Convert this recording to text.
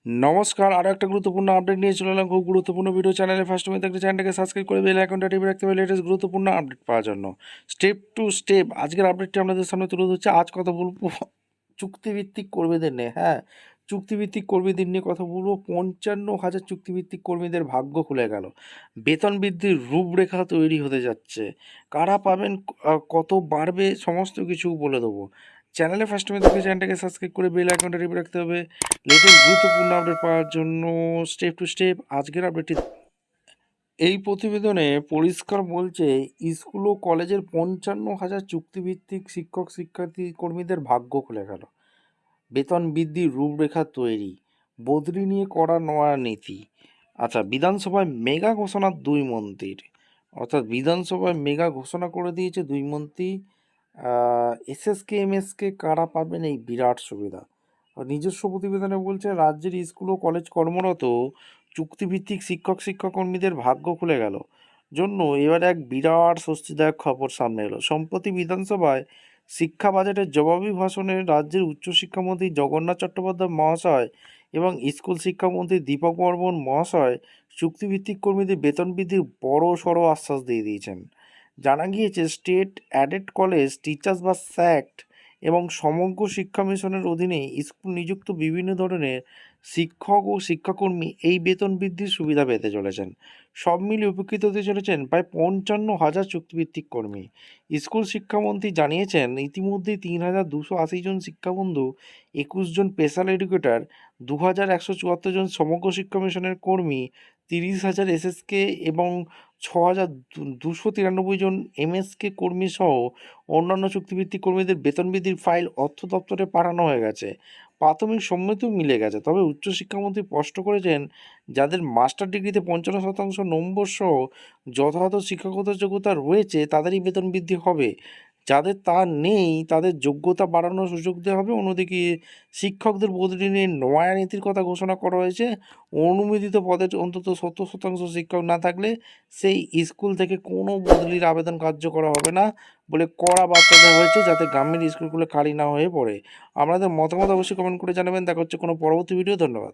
নমস্কার, আরও একটা গুরুত্বপূর্ণ আপডেট নিয়ে চলে এলাম। খুব গুরুত্বপূর্ণ ভিডিও চ্যানেলে ফার্স্ট টাইম দেখতে চ্যানেলটাকে সাবস্ক্রাইব করে বেল আইকনটা টিপে রাখতে হবে লেটেস্ট গুরুত্বপূর্ণ আপডেট পাওয়ার জন্য। স্টেপ টু স্টেপ আজকের আপডেটটি আপনাদের সামনে তুলে ধরছে। আজ কথা বলবো চুক্তিভিত্তিক কর্মীদের নিয়ে। হ্যাঁ, চুক্তিভিত্তিক কর্মীদের নিয়ে কথা বলবো। 55,000 চুক্তিভিত্তিক কর্মীদের ভাগ্য খুলে গেল। বেতন বৃদ্ধির রূপরেখা তৈরি হতে যাচ্ছে। কারা পাবেন, কত বাড়বে, সমস্ত কিছু বলে দেবো। চ্যানেলে ফার্স্ট টাইম দেখে চ্যানেলটাকে সাবস্ক্রাইব করে বেল আইকনটা টিপে রাখতে হবে লেটেস্ট গুরুত্বপূর্ণ আপডেট পাওয়ার জন্য। স্টেপ টু স্টেপ আজকের আপডেটটি। এই প্রতিবেদনে পরিষ্কার বলছে, স্কুল ও কলেজের 55,000 চুক্তিভিত্তিক শিক্ষক শিক্ষার্থী কর্মীদের ভাগ্য খুলে গেল। বেতন বৃদ্ধির রূপরেখা তৈরি, বদলি নিয়ে করা নয়া নীতি। আচ্ছা, বিধানসভায় মেগা ঘোষণা দুই মন্ত্রীর। অর্থাৎ বিধানসভায় মেগা ঘোষণা করে দিয়েছে দুই মন্ত্রী। এসএসকে এমএসকে কারা পাবেন এই বিরাট সুবিধা। নিজস্ব প্রতিবেদনে বলছে, রাজ্যের স্কুল ও কলেজ কর্মরত চুক্তিভিত্তিক শিক্ষকর্মীদের ভাগ্য খুলে গেল জন্য এবার এক বিরাট স্বস্তিদায়ক খবর সামনে এলো। সম্প্রতি বিধানসভায় শিক্ষা বাজেটের জবাবি ভাষণে রাজ্যের উচ্চশিক্ষামন্ত্রী জগন্নাথ চট্টোপাধ্যায় মহাশয় এবং স্কুল শিক্ষামন্ত্রী দীপক বর্মন মহাশয় চুক্তিভিত্তিক কর্মীদের বেতন বৃদ্ধির বড় সড় আশ্বাস দিয়ে দিয়েছেন। জানা গিয়েছে, স্টেট অ্যাডেড কলেজ টিচার্স বা স্যাক্ট এবং সমগ্র শিক্ষা মিশনের অধীনে স্কুল নিযুক্ত বিভিন্ন ধরনের শিক্ষক ও শিক্ষাকর্মী এই বেতন বৃদ্ধির সুবিধা পেতে চলেছেন। সব মিলিয়ে উপকৃত হতে চলেছেন প্রায় 55,000 চুক্তিভিত্তিক কর্মী। স্কুল শিক্ষামন্ত্রী জানিয়েছেন, ইতিমধ্যে 3,280 জন শিক্ষাবন্ধু, 21 জন স্পেশাল এডুকেটর, 2,174 জন সমগ্র শিক্ষা মিশনের কর্মী, 30,000 এসএসকে এবং 6,293 জন এমএসকে কর্মী সহ অন্যান্য চুক্তিভিত্তিক কর্মীদের বেতন বৃদ্ধির ফাইল অর্থ দপ্তরে পাঠানো হয়ে গেছে। প্রাথমিক সম্মতিও মিলে গেছে। তবে উচ্চশিক্ষামন্ত্রী স্পষ্ট করেছেন, যাদের মাস্টার ডিগ্রিতে 55% নম্বর সহ যথাযথ শিক্ষাগত যোগ্যতা রয়েছে তাদেরই বেতন বৃদ্ধি হবে। যাদের তা নেই তাদের যোগ্যতা বাড়ানোর সুযোগ দেওয়া হবে। অন্যদিকে শিক্ষকদের বদলি নিয়ে নয়া নীতির কথা ঘোষণা করা হয়েছে। অনুমোদিত পদের অন্তত 70% শিক্ষক না থাকলে সেই স্কুল থেকে কোনো বদলির আবেদন কার্যকর হবে না বলে কড়া বার্তা দেওয়া হয়েছে, যাতে গ্রামের স্কুলগুলো খালি না হয়ে পড়ে। আপনাদের মতামত অবশ্যই কমেন্ট করে জানাবেন। দেখা হচ্ছে কোনো পরবর্তী ভিডিও। ধন্যবাদ।